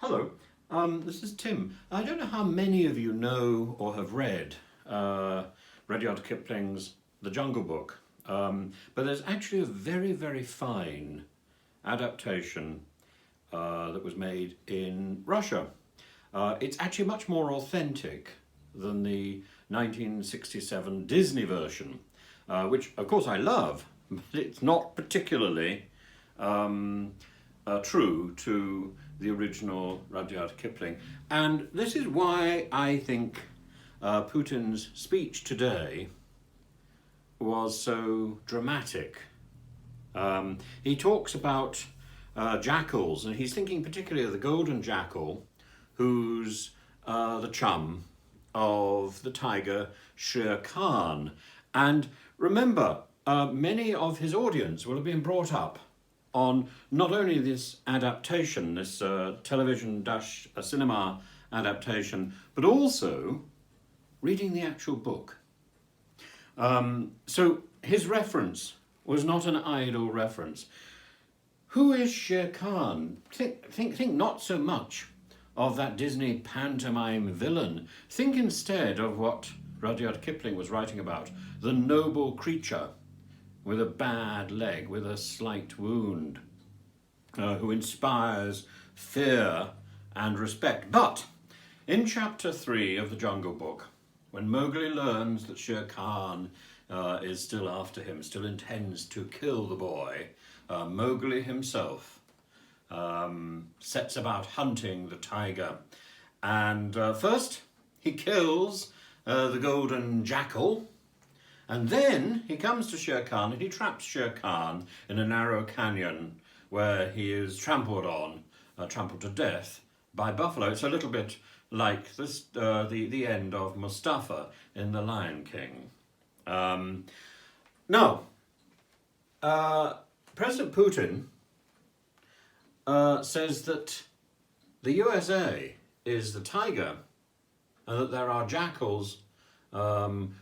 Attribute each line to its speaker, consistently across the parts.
Speaker 1: Hello, this is Tim. I don't know how many of you know or have read Rudyard Kipling's The Jungle Book, but there's actually a very, very fine adaptation that was made in Russia. It's actually much more authentic than the 1967 Disney version, which of course I love, but it's not particularly true to the original Rudyard Kipling. And this is why I think Putin's speech today was so dramatic. He talks about jackals, and he's thinking particularly of the golden jackal, who's the chum of the tiger Shere Khan. And remember, many of his audience will have been brought up on not only this adaptation, this television-cinema adaptation, but also reading the actual book. So his reference was not an idle reference. Who is Shere Khan? Think not so much of that Disney pantomime villain. Think instead of what Rudyard Kipling was writing about, the noble creature with a bad leg, with a slight wound, who inspires fear and respect. But in chapter 3 of the Jungle Book, when Mowgli learns that Shere Khan is still after him, still intends to kill the boy, Mowgli himself sets about hunting the tiger. And first he kills the golden jackal, and then he comes to Shere Khan and he traps Shere Khan in a narrow canyon where he is trampled to death by buffalo. It's a little bit like this, the end of Mustafa in The Lion King. Now, President Putin says that the USA is the tiger and that there are jackals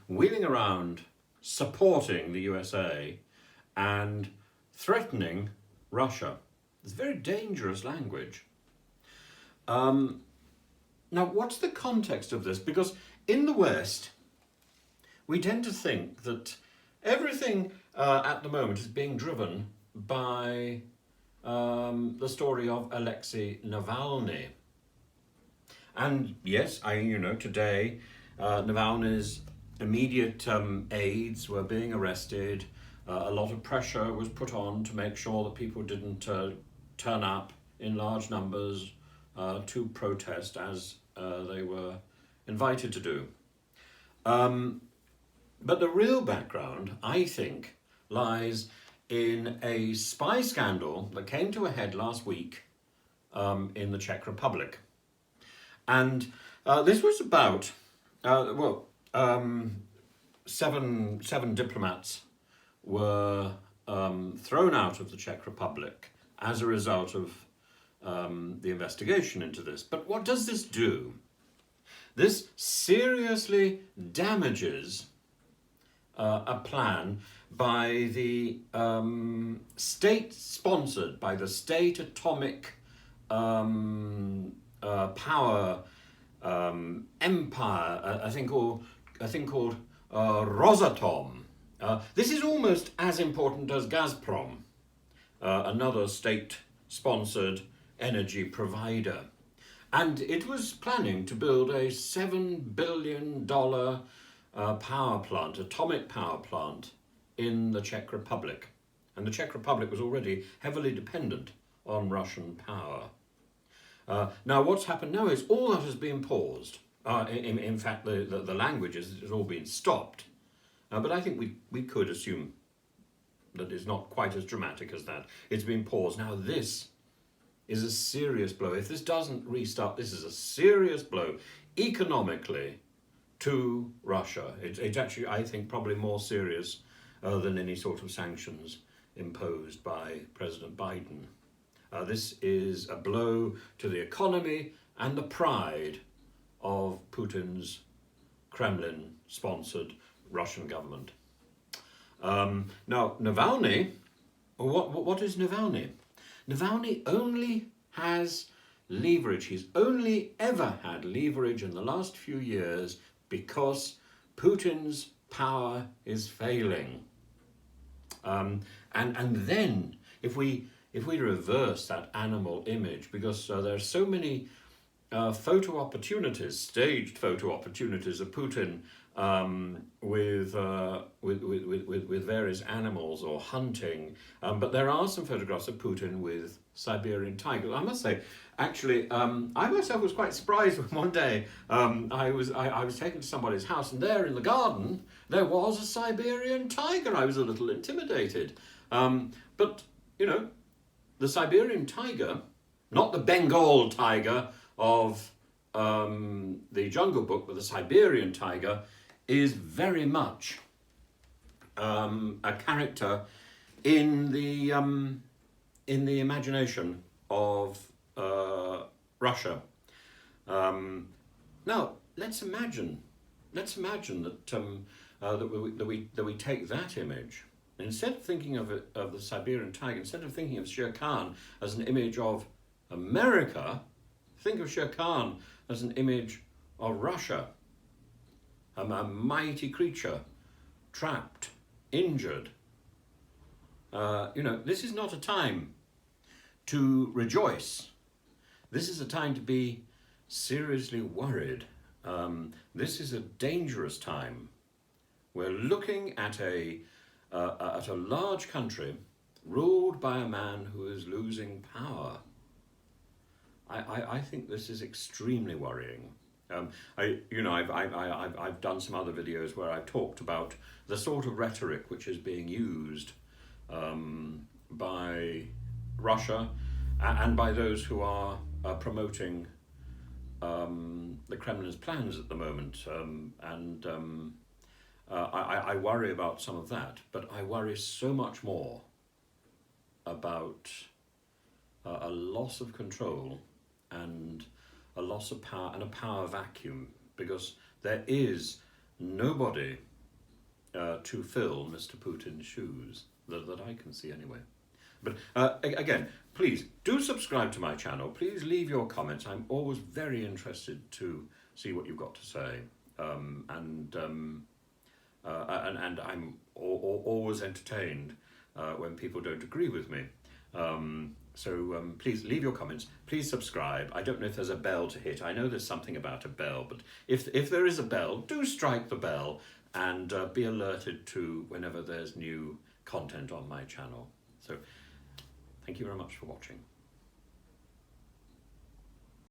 Speaker 1: wheeling around supporting the USA and threatening Russia. It's very dangerous language. Now, what's the context of this? Because in the West, we tend to think that everything at the moment is being driven by the story of Alexei Navalny. And yes, today Navalny's immediate aides were being arrested. A lot of pressure was put on to make sure that people didn't turn up in large numbers to protest as they were invited to do. But the real background, I think, lies in a spy scandal that came to a head last week in the Czech Republic. And this was about, seven diplomats were thrown out of the Czech Republic as a result of the investigation into this. But what does this do? This seriously damages a plan by the state-sponsored, by the state atomic power empire, I think called Rosatom. This is almost as important as Gazprom, another state-sponsored energy provider. And it was planning to build a $7 billion power plant, atomic power plant, in the Czech Republic. And the Czech Republic was already heavily dependent on Russian power. Now, what's happened now is all that has been paused. In fact, the language has all been stopped. But I think we could assume that it's not quite as dramatic as that. It's been paused. Now, this is a serious blow. If this doesn't restart, this is a serious blow economically to Russia. It's actually, I think, probably more serious than any sort of sanctions imposed by President Biden. This is a blow to the economy and the pride of Putin's Kremlin-sponsored Russian government. Now, Navalny, what is Navalny? Navalny only has leverage. He's only ever had leverage in the last few years because Putin's power is failing. And then if we reverse that animal image, because there are so many photo opportunities, staged photo opportunities of Putin with various animals or hunting, but there are some photographs of Putin with Siberian tigers. I must say, actually, I myself was quite surprised when one day I was taken to somebody's house, and there in the garden there was a Siberian tiger. I was a little intimidated, but you know, the Siberian tiger, not the Bengal tiger of the Jungle Book, but the Siberian tiger, is very much a character in the imagination of Russia. Now let's imagine that we take that image. Instead of thinking of the Siberian tiger, instead of thinking of Shere Khan as an image of America, think of Shere Khan as an image of Russia, a mighty creature, trapped, injured. This is not a time to rejoice. This is a time to be seriously worried. This is a dangerous time. We're looking at a large country ruled by a man who is losing power. I think this is extremely worrying. I've done some other videos where I've talked about the sort of rhetoric which is being used by Russia and by those who are promoting the Kremlin's plans at the moment. I worry about some of that, but I worry so much more about a loss of control and a loss of power and a power vacuum, because there is nobody to fill Mr. Putin's shoes that I can see anyway. But again, please do subscribe to my channel. Please leave your comments. I'm always very interested to see what you've got to say, and I'm always entertained when people don't agree with me. So please leave your comments. Please subscribe. I don't know if there's a bell to hit. I know there's something about a bell, but if there is a bell, do strike the bell and be alerted to whenever there's new content on my channel. So thank you very much for watching.